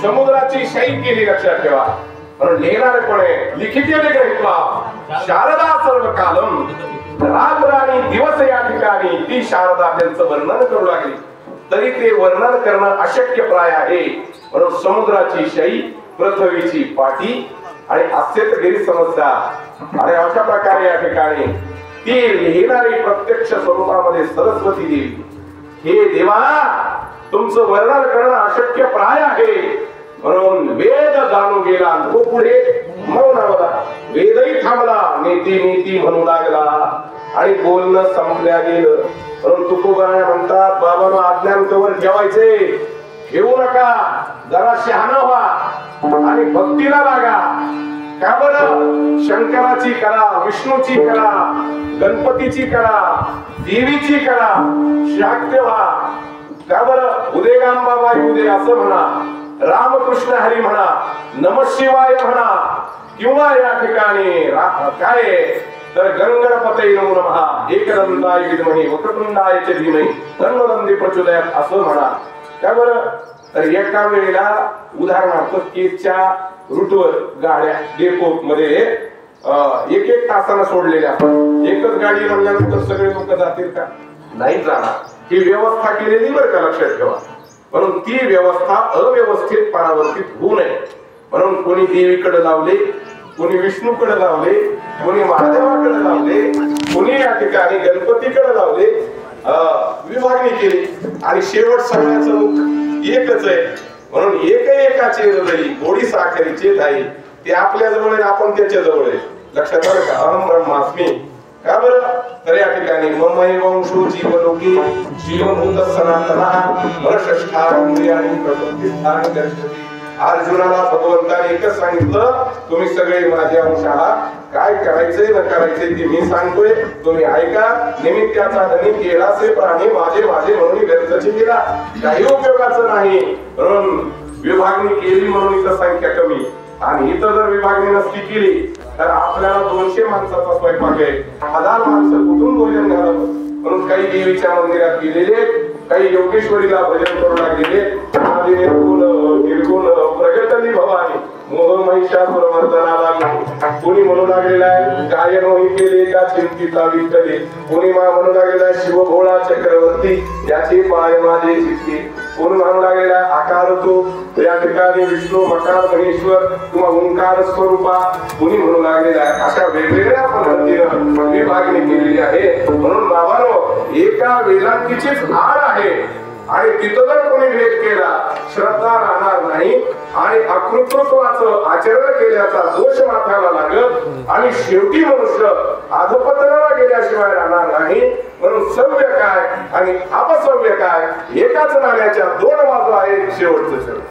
समुद्राची शाही केली, लक्षात ठेवा. म्हणून लिहिणारे कोण आहे? लिखितेने ग्रहित्वा शारदा सर्व कालम, रात राणी दिवस या ठिकाणी ती शारदा त्यांचं वर्णन करू लागली. तरी ते वर्णन करणं अशक्य प्राय आहे. म्हणून समुद्राची शाही, पृथ्वीची पाठी आणि असेतगिरी समस्या. आणि अशा प्रकारे या ठिकाणी ती लिहिणारी प्रत्यक्ष स्वरूपामध्ये सरस्वती देवी. हे देवा, तुमचं वर्णन करणं अशक्य प्राय आहे. म्हणून वेद जाणू गेला, तो पुढे मौनावला. वेदही थांबला, नेती नेती म्हणू लागला आणि बोलणं संपल्या गेलं. म्हणून तुकोबाराय म्हणतात, बाबांनो आज्ञांवर ठेवायचे, ठेवू नका, जरा शहाणा व्हा आणि भक्तीला लागा. का बरं? शंकराची करा, विष्णूची करा, गणपतीची करा, देवीची करा, शाक्य व्हा. का बरं? उदयगांबाबाई उदय असं म्हणा, रामकृष्ण हरी म्हणा, नम शिवाय म्हणा, किंवा या ठिकाणी काय तर गंगणपतये नमो नमः, एकदंताय विद्महे वक्रतुंडाय च धीमहि तन्नो दन्ती प्रचोदयात् असं म्हणा. का बरं? तर एका वेळेला उदाहरणार्थ केजच्या रूटवर गाड्या डेपो मध्ये एक एक तासाला सोडलेल्या, एकच गाडी म्हणल्यानंतर सगळे लोक जातील का? नाही जाणार. ही व्यवस्था केलेली बरं का, लक्षात ठेवा. म्हणून ती व्यवस्था अव्यवस्थित परावर्तित होऊ नये म्हणून कोणी देवीकडे लावले, कोणी विष्णूकडे लावले, कोणी महादेवाकडे लावले, कोणी या ठिकाणी गणपतीकडे लावले, विभागणी केली. आणि शेवट सगळ्याचं मुख एकच आहे. म्हणून एकाचे हृदय गोडी साखरेचे धाई, ते आपल्या जवळ आहे, आपण त्याच्या जवळ आहे. लक्षात आलं का? अहम ब्रह्मास्मी. का बरं? तर या ठिकाणी ममई वंशो जीवलोकी जीवभूत सनातनः वर्षष्ठांद्रियाणि प्रकृतिस्थानि दर्शति. अर्जुनाला भगवंताने एकच सांगितलं, तुम्ही सगळे माझे अंश आहात, काय करायचंय न करायचंय ते मी सांगतोय, तुम्ही ऐका. निमित्ताचा धनी केलासे प्राणी माझे माझे म्हणून व्यर्थची गेला, काही उपयोगाचं नाही. म्हणून विभागणी केली म्हणून इथं संख्या कमी, आणि इथं जर विभागणी नसती केली तर आपल्याला 200 माणसाचा स्वयंपाक आहे, 1000 माणसं कुठून भोजन घालावं. म्हणून काही देवीच्या मंदिरात गेलेले, काही योगेश्वरीला भजन करू लागलेले. निर्गुण प्रगटली भवानी मोह महिषासुर मर्दनाला. कोणी म्हणू लागलेला आहे गायन होई केले त्या चिंतिता विठ्ठले. कोणी म्हणू लागलेला आहे शिव भोळा चक्रवर्ती याचे पाय माझे चित्ती. कोणी म्हणू लागलेला आकार तो या ठिकाणी विष्णू मकार महेश्वर किंवा ओंकार स्वरूपा. कोणी म्हणू लागलेला आहे. अशा वेगवेगळ्या पद्धतीनं विभागणी केलेली आहे. म्हणून बाबांनो, एका वेदांतीचीच आड आहे आणि तिथं जर कोणी भेद केला श्रद्धा राहणार नाही आणि अकृतत्वाचं आचरण केल्याचा दोष माथ्याला लागत आणि शेवटी मनुष्य अधपतनाला गेल्याशिवाय राहणार नाही. म्हणून सव्य काय आणि अपसव्य काय, एकाच नाण्याच्या 2 बाजू आहेत. शेवटचं शब्द